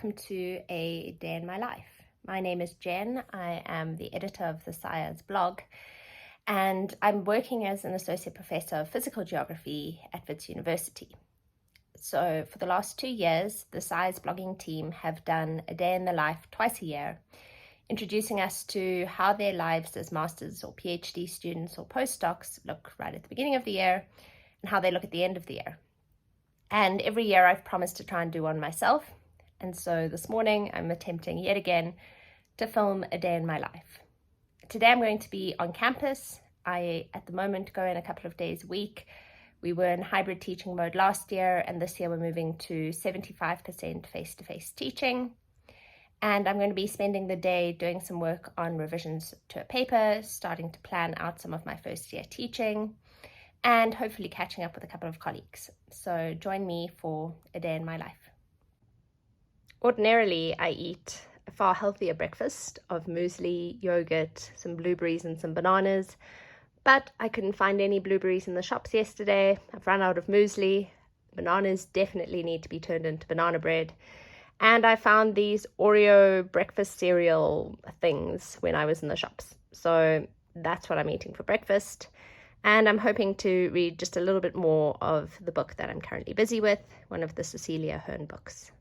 welcome to A Day in My Life. My name is Jen. I am the editor of the Science blog, and I'm working as an associate professor of physical geography at Fitchett University. So for the last 2 years, the Science blogging team have done A Day in the Life twice a year, introducing us to how their lives as master's or PhD students or postdocs look right at the beginning of the year and how they look at the end of the year. And every year I've promised to try and do one myself. And so this morning I'm attempting yet again to film A Day in My Life. Today I'm going to be on campus. I, at the moment, go in a couple of days a week. We were in hybrid teaching mode last year, and this year we're moving to 75% face-to-face teaching. And I'm going to be spending the day doing some work on revisions to a paper, starting to plan out some of my first year teaching, and hopefully catching up with a couple of colleagues. So join me for A Day in My Life. Ordinarily, I eat a far healthier breakfast of muesli, yogurt, some blueberries and some bananas, but I couldn't find any blueberries in the shops yesterday. I've run out of muesli. Bananas definitely need to be turned into banana bread. And I found these Oreo breakfast cereal things when I was in the shops. So that's what I'm eating for breakfast. And I'm hoping to read just a little bit more of the book that I'm currently busy with, one of the Cecilia Hearn books.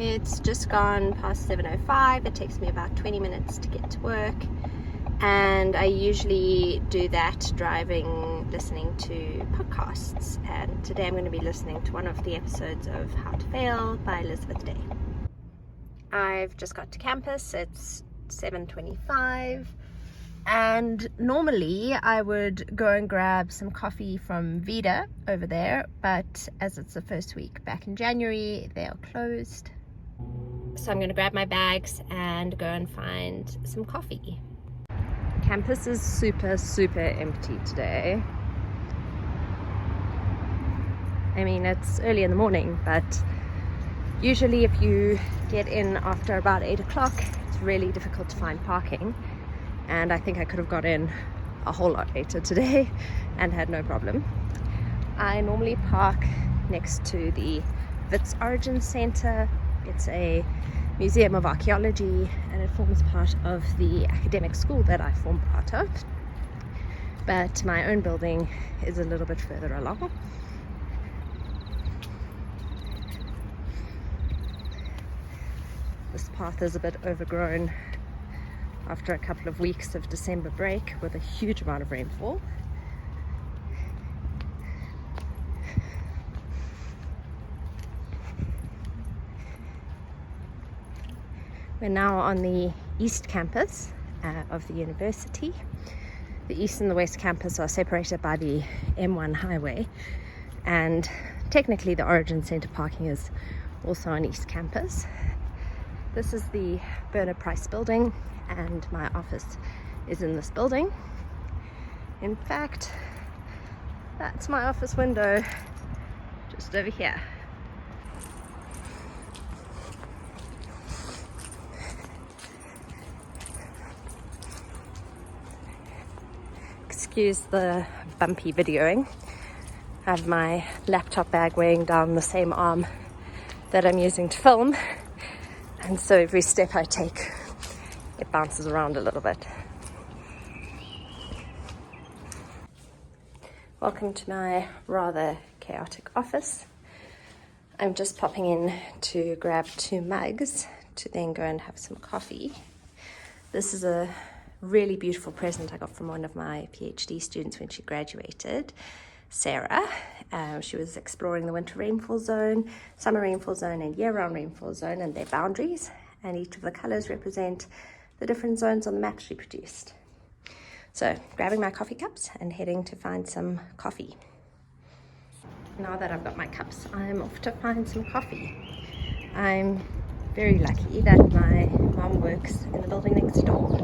It's just gone past 7:05. It takes me about 20 minutes to get to work, and I usually do that driving, listening to podcasts, and today I'm going to be listening to one of the episodes of How to Fail by Elizabeth Day. I've just got to campus. It's 7:25, and normally I would go and grab some coffee from Vida over there, but as it's the first week back in January, they are closed. So I'm going to grab my bags and go and find some coffee. Campus is super empty today. I mean, it's early in the morning, but usually if you get in after about 8 o'clock, it's really difficult to find parking. And I think I could have got in a whole lot later today and had no problem. I normally park next to the Wits Origin Center. It's a museum of archaeology, and it forms part of the academic school that I form part of. But my own building is a little bit further along. This path is a bit overgrown after a couple of weeks of December break with a huge amount of rainfall. We're now on the East Campus of the university. The East and the West Campus are separated by the M1 highway, and technically the Origin Centre parking is also on East Campus. This is the Bernard Price building, and my office is in this building. In fact, that's my office window just over here. Excuse the bumpy videoing. I have my laptop bag weighing down the same arm that I'm using to film, and so every step I take, it bounces around a little bit. Welcome to my rather chaotic office. I'm just popping in to grab 2 mugs to then go and have some coffee. This is a really beautiful present I got from one of my PhD students when she graduated, Sarah. She was exploring the winter rainfall zone, summer rainfall zone, and year-round rainfall zone and their boundaries, and each of the colors represent the different zones on the map she produced. So grabbing my coffee cups and heading to find some coffee. Now that I've got my cups, I'm off to find some coffee. I'm very lucky that my mom works in the building next door.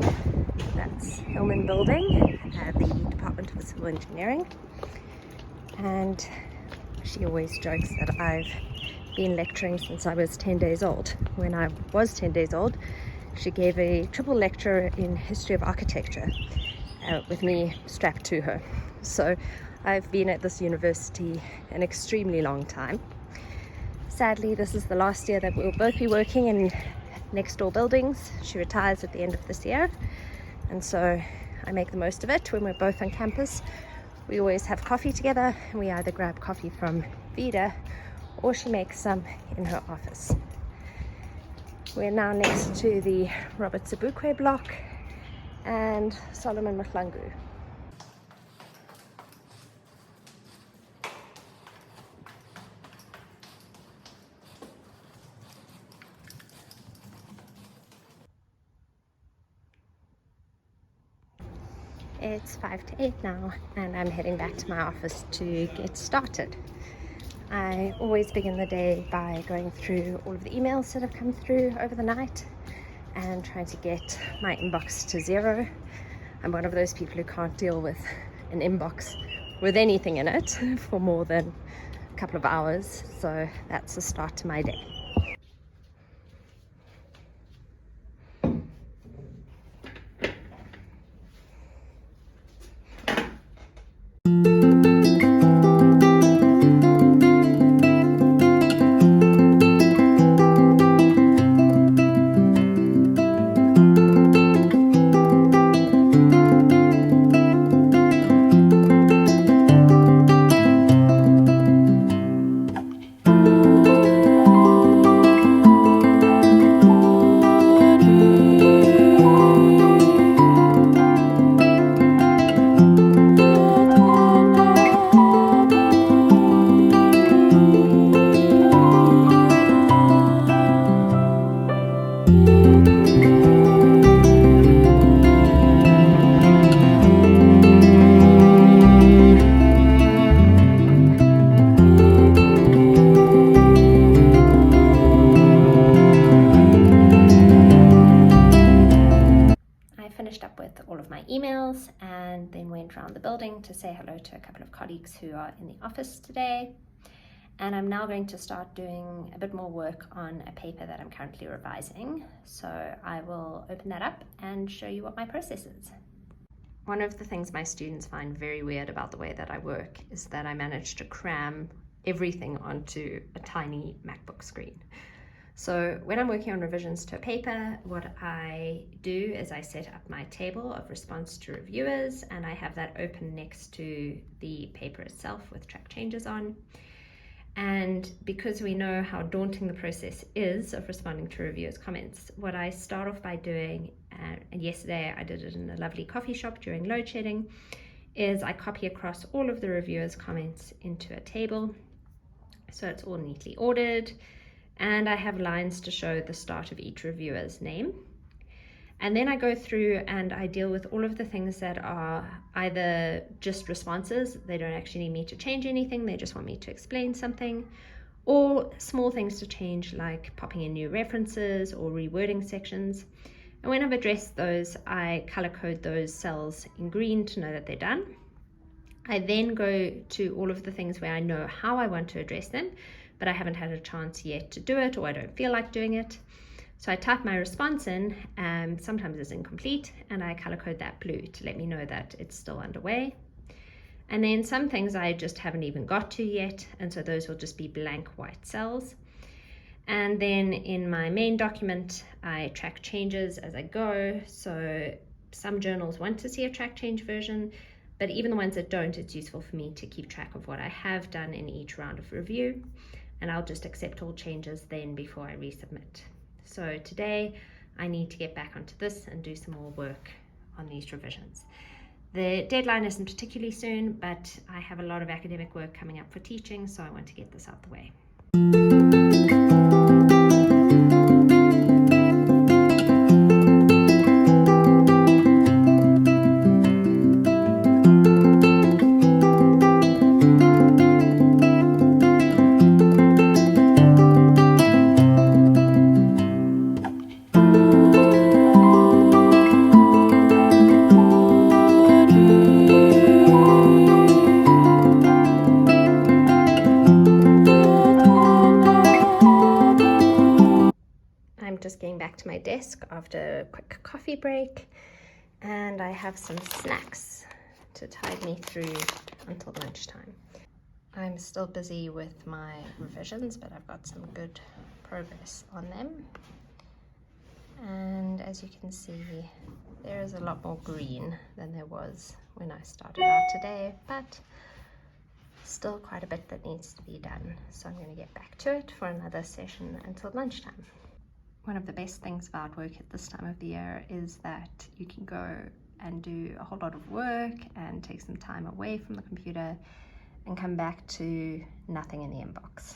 That's Hillman Building, the Department of Civil Engineering. And she always jokes that I've been lecturing since I was 10 days old. When I was 10 days old, she gave a triple lecture in history of architecture with me strapped to her. So I've been at this university an extremely long time. Sadly, this is the last year that we'll both be working in next door buildings. She retires at the end of this year, and so I make the most of it. When we're both on campus, we always have coffee together, and we either grab coffee from Vida or she makes some in her office. We're now next to the Robert Sobukwe block and Solomon Mahlangu. It's 5 to 8 now, and I'm heading back to my office to get started. I always begin the day by going through all of the emails that have come through over the night and trying to get my inbox to zero. I'm one of those people who can't deal with an inbox with anything in it for more than a couple of hours, so that's the start to my day. Emails and then went around the building to say hello to a couple of colleagues who are in the office today. And I'm now going to start doing a bit more work on a paper that I'm currently revising. So I will open that up and show you what my process is. One of the things my students find very weird about the way that I work is that I manage to cram everything onto a tiny MacBook screen. So when I'm working on revisions to a paper, what I do is I set up my table of response to reviewers, and I have that open next to the paper itself with track changes on. And because we know how daunting the process is of responding to reviewers' comments, what I start off by doing, and yesterday I did it in a lovely coffee shop during load shedding, is I copy across all of the reviewers' comments into a table. So it's all neatly ordered. And I have lines to show the start of each reviewer's name. And then I go through and I deal with all of the things that are either just responses, they don't actually need me to change anything, they just want me to explain something, or small things to change like popping in new references or rewording sections. And when I've addressed those, I color code those cells in green to know that they're done. I then go to all of the things where I know how I want to address them, but I haven't had a chance yet to do it, or I don't feel like doing it. So I type my response in, sometimes it's incomplete, and I color code that blue to let me know that it's still underway. And then some things I just haven't even got to yet, and so those will just be blank white cells. And then in my main document, I track changes as I go. So some journals want to see a track change version, but even the ones that don't, it's useful for me to keep track of what I have done in each round of review. And I'll just accept all changes then before I resubmit. So today I need to get back onto this and do some more work on these revisions. The deadline isn't particularly soon, but I have a lot of academic work coming up for teaching, so I want to get this out the way. after a quick coffee break, and I have some snacks to tide me through until lunchtime. I'm still busy with my revisions, but I've got some good progress on them. And as you can see, there is a lot more green than there was when I started out today, but still quite a bit that needs to be done. So I'm going to get back to it for another session until lunchtime. One of the best things about work at this time of the year is that you can go and do a whole lot of work and take some time away from the computer and come back to nothing in the inbox.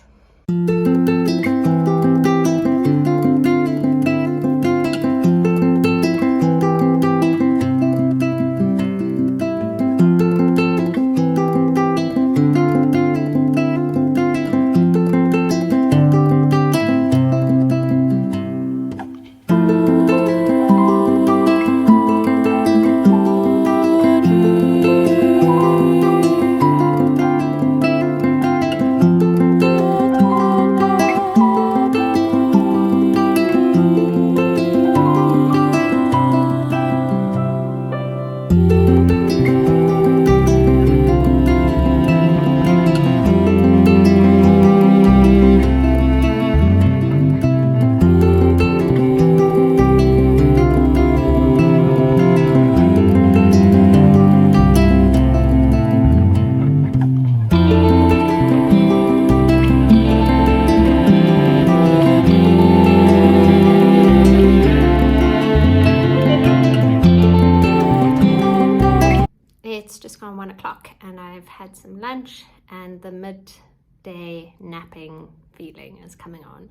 It's just gone 1 o'clock and I've had some lunch and the midday napping feeling is coming on.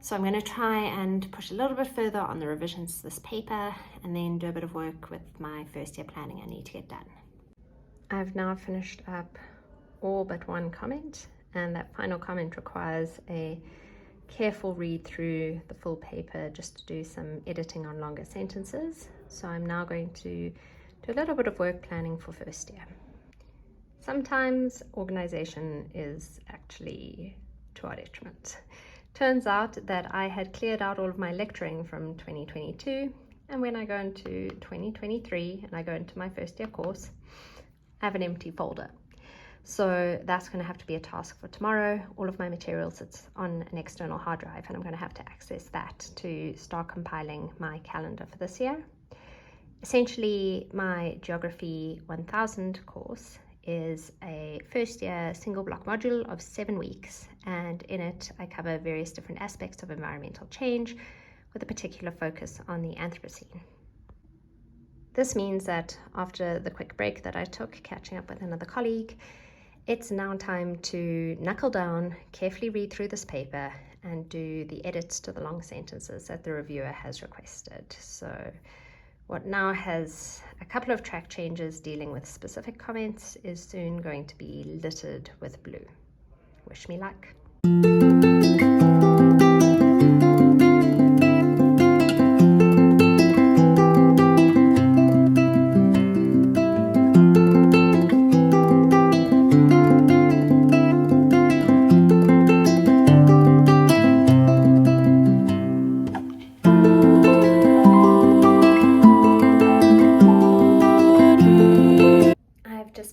So I'm going to try and push a little bit further on the revisions to this paper and then do a bit of work with my first year planning I need to get done. I've now finished up all but one comment, and that final comment requires a careful read through the full paper just to do some editing on longer sentences. So I'm now going to do a little bit of work planning for first year. Sometimes organization is actually to our detriment. Turns out that I had cleared out all of my lecturing from 2022, and when I go into 2023 and I go into my first year course, I have an empty folder. So that's going to have to be a task for tomorrow. All of my material sits on an external hard drive, and I'm going to have to access that to start compiling my calendar for this year. Essentially, my Geography 1000 course is a first year single block module of 7 weeks, and in it I cover various different aspects of environmental change with a particular focus on the Anthropocene. This means that after the quick break that I took catching up with another colleague, it's now time to knuckle down, carefully read through this paper and do the edits to the long sentences that the reviewer has requested. So what now has a couple of track changes dealing with specific comments is soon going to be littered with blue. Wish me luck.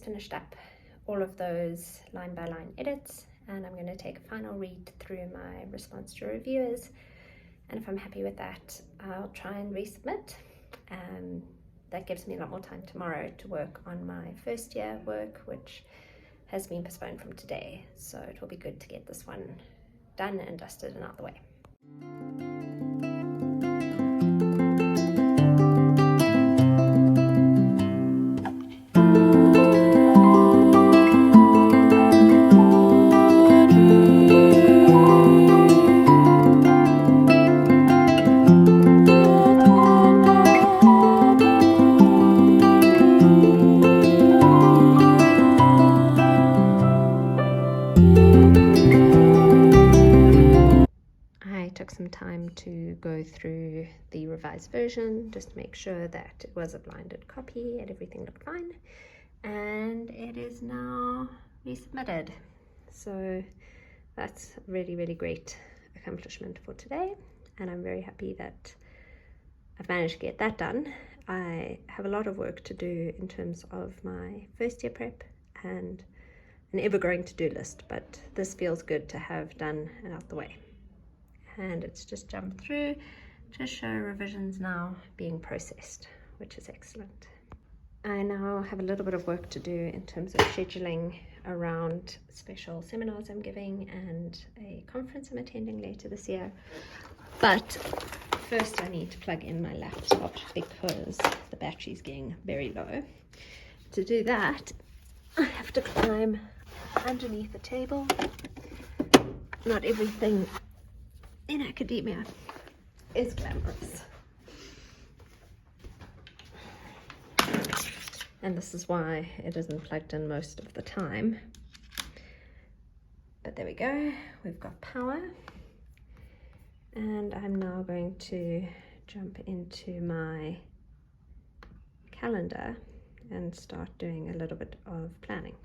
Finished up all of those line by line edits, and I'm going to take a final read through my response to reviewers, and if I'm happy with that, I'll try and resubmit. That gives me a lot more time tomorrow to work on my first year work, which has been postponed from today, so it will be good to get this one done and dusted and out the way. Some time to go through the revised version just to make sure that it was a blinded copy and everything looked fine, and it is now resubmitted. So that's a really great accomplishment for today, and I'm very happy that I've managed to get that done. I have a lot of work to do in terms of my first year prep and an ever-growing to-do list, but this feels good to have done and out the way. And it's just jumped through to show revisions now being processed, which is excellent. I now have a little bit of work to do in terms of scheduling around special seminars I'm giving and a conference I'm attending later this year. But first I need to plug in my laptop because the battery's getting very low. To do that, I have to climb underneath the table. Not everything in academia is glamorous. And this is why it isn't plugged in most of the time. But there we go, we've got power. And I'm now going to jump into my calendar and start doing a little bit of planning.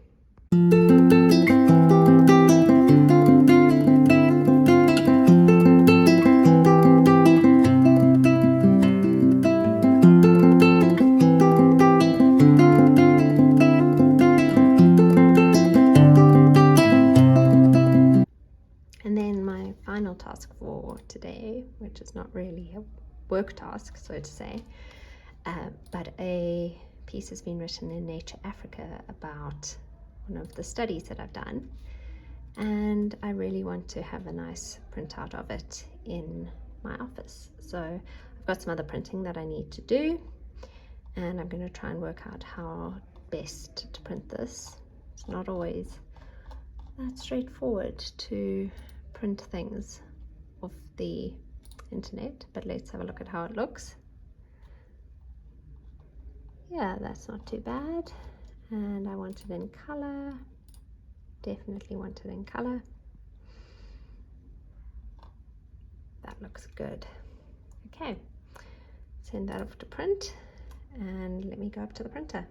And then my final task for today, which is not really a work task, so to say, but a piece has been written in Nature Africa about one of the studies that I've done, and I really want to have a nice printout of it in my office. So I've got some other printing that I need to do, and I'm going to try and work out how best to print this. It's not always that straightforward to print things off the internet, but let's have a look at how it looks. Yeah, that's not too bad. And I want it in color. Definitely want it in color. That looks good. Okay, send that off to print and let me go up to the printer.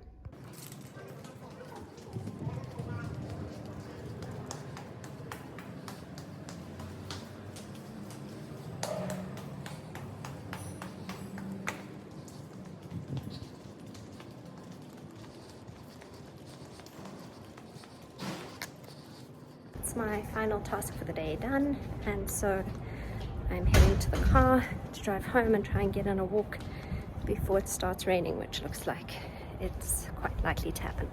It's my final task for the day done, and so I'm heading to the car to drive home and try and get on a walk before it starts raining, which looks like it's quite likely to happen.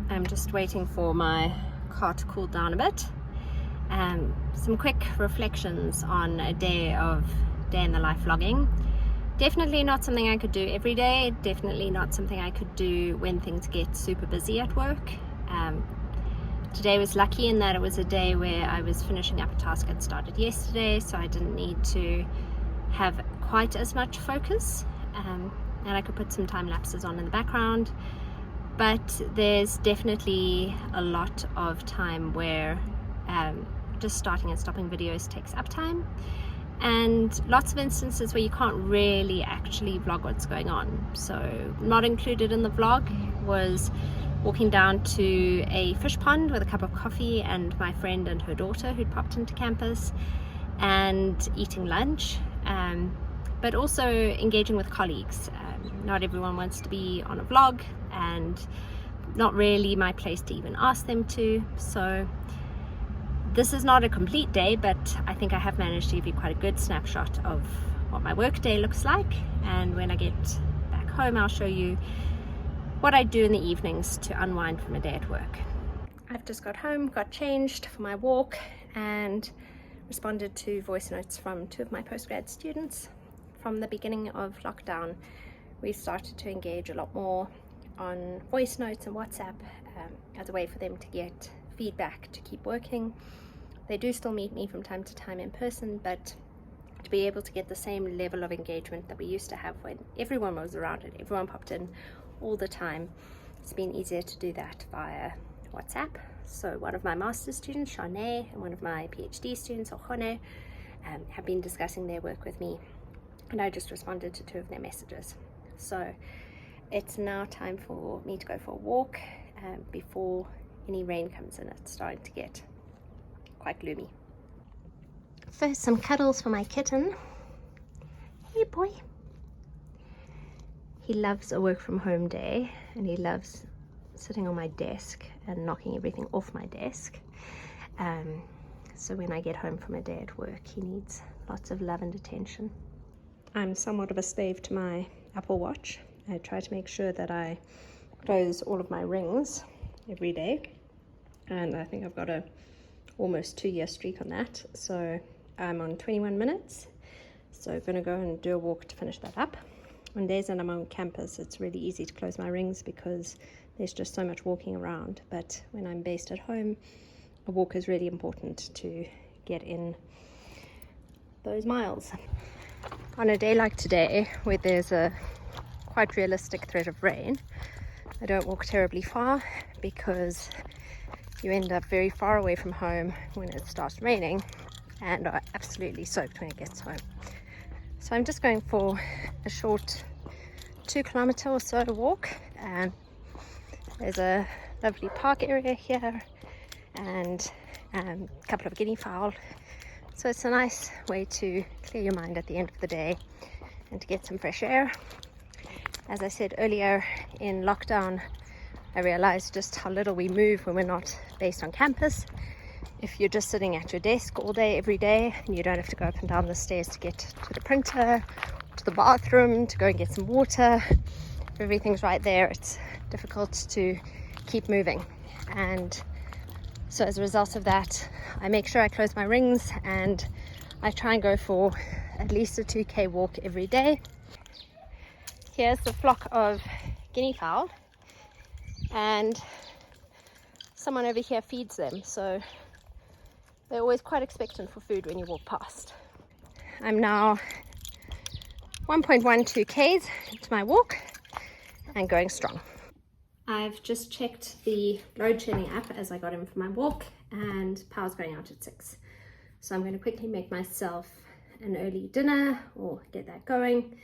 I'm just waiting for my car to cool down a bit. Some quick reflections on a day in the life vlogging. Definitely not something I could do every day, definitely not something I could do when things get super busy at work. Today was lucky in that it was a day where I was finishing up a task I'd started yesterday, so I didn't need to have quite as much focus, and I could put some time lapses on in the background. But there's definitely a lot of time where just starting and stopping videos takes up time, and lots of instances where you can't really actually vlog what's going on. So not included in the vlog was walking down to a fish pond with a cup of coffee and my friend and her daughter who'd popped into campus, and eating lunch, but also engaging with colleagues. Not everyone wants to be on a vlog, and not really my place to even ask them to. So this is not a complete day, but I think I have managed to give you quite a good snapshot of what my work day looks like. And when I get back home, I'll show you what I do in the evenings to unwind from a day at work. I've just got home, got changed for my walk, and responded to voice notes from 2 of my postgrad students. From the beginning of lockdown, we started to engage a lot more on voice notes and WhatsApp as a way for them to get feedback to keep working. They do still meet me from time to time in person, but to be able to get the same level of engagement that we used to have when everyone was around and everyone popped in all the time, it's been easier to do that via WhatsApp. So one of my master's students, Shanae, and one of my PhD students, Ochone, have been discussing their work with me, and I just responded to 2 of their messages. So it's now time for me to go for a walk before any rain comes in. It's starting to get quite gloomy. First, some cuddles for my kitten. Hey boy. He loves a work from home day, and he loves sitting on my desk and knocking everything off my desk. So when I get home from a day at work, he needs lots of love and attention. I'm somewhat of a slave to my Apple Watch. I try to make sure that I close all of my rings every day, and I think I've got a almost 2-year streak on that. So I'm on 21 minutes, so I'm going to go and do a walk to finish that up. On days that I'm on campus, it's really easy to close my rings because there's just so much walking around, but when I'm based at home, a walk is really important to get in those miles. On a day like today, where there's a quite realistic threat of rain, I don't walk terribly far because you end up very far away from home when it starts raining and are absolutely soaked when it gets home. So I'm just going for a short 2-kilometer or so walk. There's a lovely park area here and a couple of guinea fowl. So it's a nice way to clear your mind at the end of the day and to get some fresh air. As I said earlier, in lockdown, I realized just how little we move when we're not based on campus. If you're just sitting at your desk all day, every day, and you don't have to go up and down the stairs to get to the printer, to the bathroom, to go and get some water, if everything's right there, it's difficult to keep moving. And so as a result of that, I make sure I close my rings and I try and go for at least a 2K walk every day. Here's the flock of guinea fowl, and someone over here feeds them, so they're always quite expectant for food when you walk past. I'm now 1.12 Ks into my walk and going strong. I've just checked the load shedding app as I got in for my walk, and power's going out at 6. So I'm going to quickly make myself an early dinner or get that going,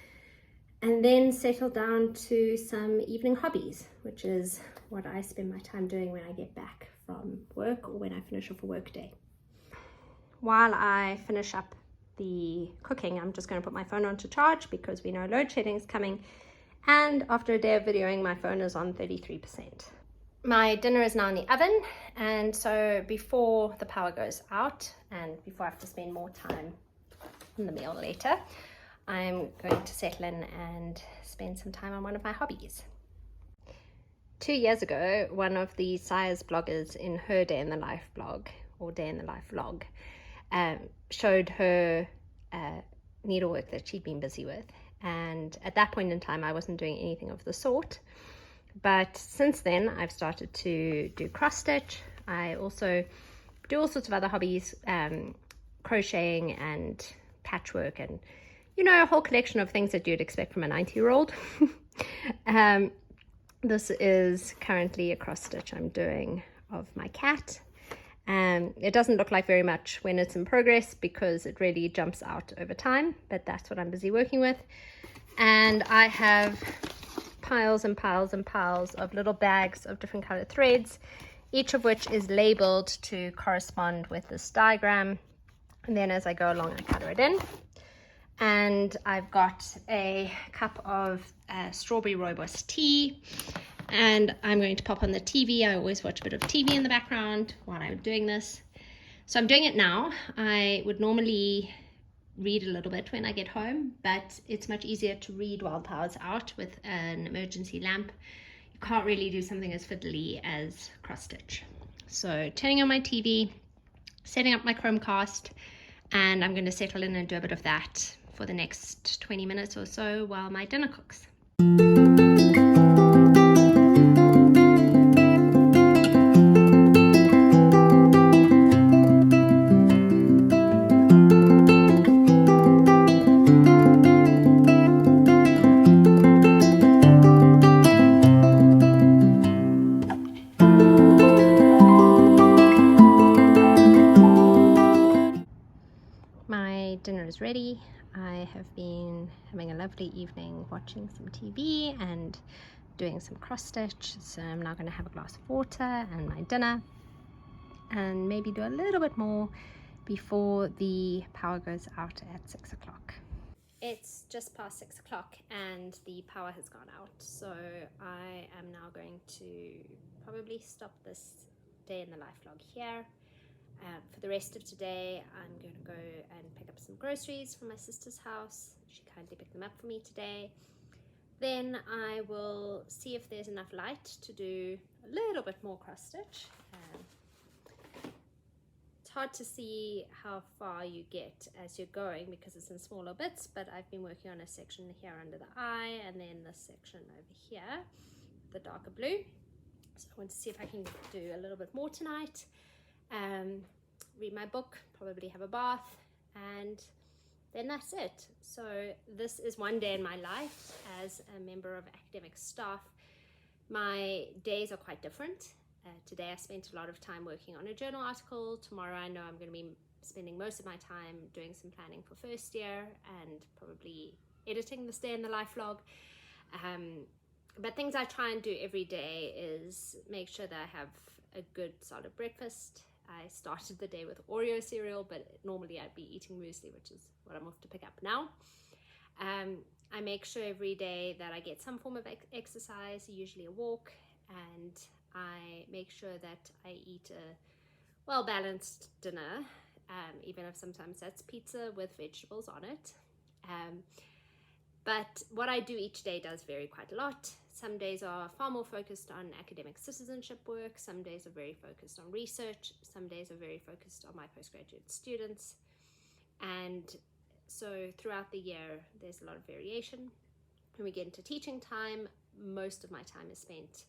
and then settle down to some evening hobbies, which is what I spend my time doing when I get back from work or when I finish off a work day. While I finish up the cooking, I'm just going to put my phone on to charge because we know load shedding is coming, and after a day of videoing, my phone is on 33%. My dinner is now in the oven, and so before the power goes out and before I have to spend more time on the meal later, I'm going to settle in and spend some time on one of my hobbies. 2 years ago, one of the Sires bloggers in her Day in the Life blog, or Day in the Life vlog, showed her needlework that she'd been busy with. And at that point in time, I wasn't doing anything of the sort. But since then, I've started to do cross stitch. I also do all sorts of other hobbies, crocheting and patchwork, and a whole collection of things that you'd expect from a 90-year-old. This is currently a cross stitch I'm doing of my cat. It doesn't look like very much when it's in progress because it really jumps out over time, but that's what I'm busy working with. And I have piles and piles and piles of little bags of different colored threads, each of which is labeled to correspond with this diagram. And then as I go along, I color it in. And I've got a cup of strawberry rooibos tea, and I'm going to pop on the TV. I always watch a bit of TV in the background while I'm doing this. So I'm doing it now. I would normally read a little bit when I get home, but it's much easier to read while power's out with an emergency lamp. You can't really do something as fiddly as cross stitch. So turning on my TV, setting up my Chromecast, and I'm going to settle in and do a bit of that for the next 20 minutes or so while my dinner cooks. My dinner is ready. I have been having a lovely evening watching some TV and doing some cross stitch. So I'm now going to have a glass of water and my dinner, and maybe do a little bit more before the power goes out at 6 o'clock. It's just past 6 o'clock and the power has gone out, so I am now going to probably stop this day in the life vlog here. For the rest of today, I'm going to go and pick up some groceries from my sister's house. She kindly picked them up for me today. Then I will see if there's enough light to do a little bit more cross stitch. It's hard to see how far you get as you're going because it's in smaller bits, but I've been working on a section here under the eye and then this section over here, the darker blue. So I want to see if I can do a little bit more tonight. Read my book, probably have a bath, and then that's it. So this is one day in my life as a member of academic staff. My days are quite different. Today I spent a lot of time working on a journal article. Tomorrow I know I'm going to be spending most of my time doing some planning for first year and probably editing this day in the life vlog. But things I try and do every day is make sure that I have a good solid breakfast. I started the day with Oreo cereal, but normally I'd be eating muesli, which is what I'm off to pick up now. I make sure every day that I get some form of exercise, usually a walk, and I make sure that I eat a well-balanced dinner, even if sometimes that's pizza with vegetables on it. But what I do each day does vary quite a lot. Some days are far more focused on academic citizenship work, some days are very focused on research, some days are very focused on my postgraduate students. And so throughout the year, there's a lot of variation. When we get into teaching time, most of my time is spent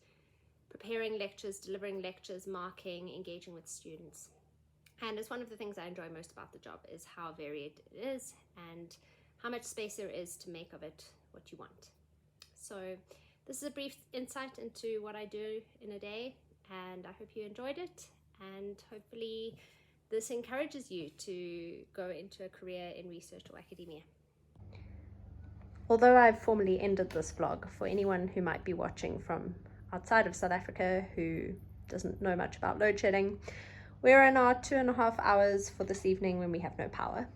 preparing lectures, delivering lectures, marking, engaging with students. And it's one of the things I enjoy most about the job is how varied it is and how much space there is to make of it what you want. So this is a brief insight into what I do in a day, and I hope you enjoyed it, and hopefully this encourages you to go into a career in research or academia. Although I've formally ended this vlog, for anyone who might be watching from outside of South Africa who doesn't know much about load shedding, we're in our 2.5 hours for this evening when we have no power.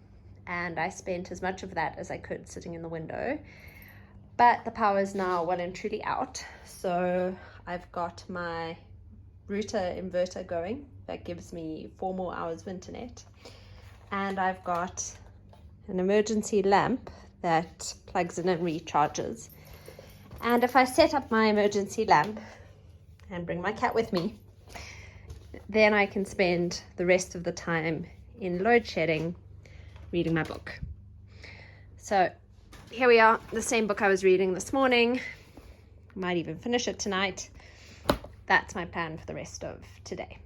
And I spent as much of that as I could sitting in the window, but the power is now well and truly out. So I've got my router inverter going that gives me 4 more hours of internet, and I've got an emergency lamp that plugs in and recharges. And if I set up my emergency lamp and bring my cat with me, then I can spend the rest of the time in load shedding reading my book. So here we are, the same book I was reading this morning. Might even finish it tonight. That's my plan for the rest of today.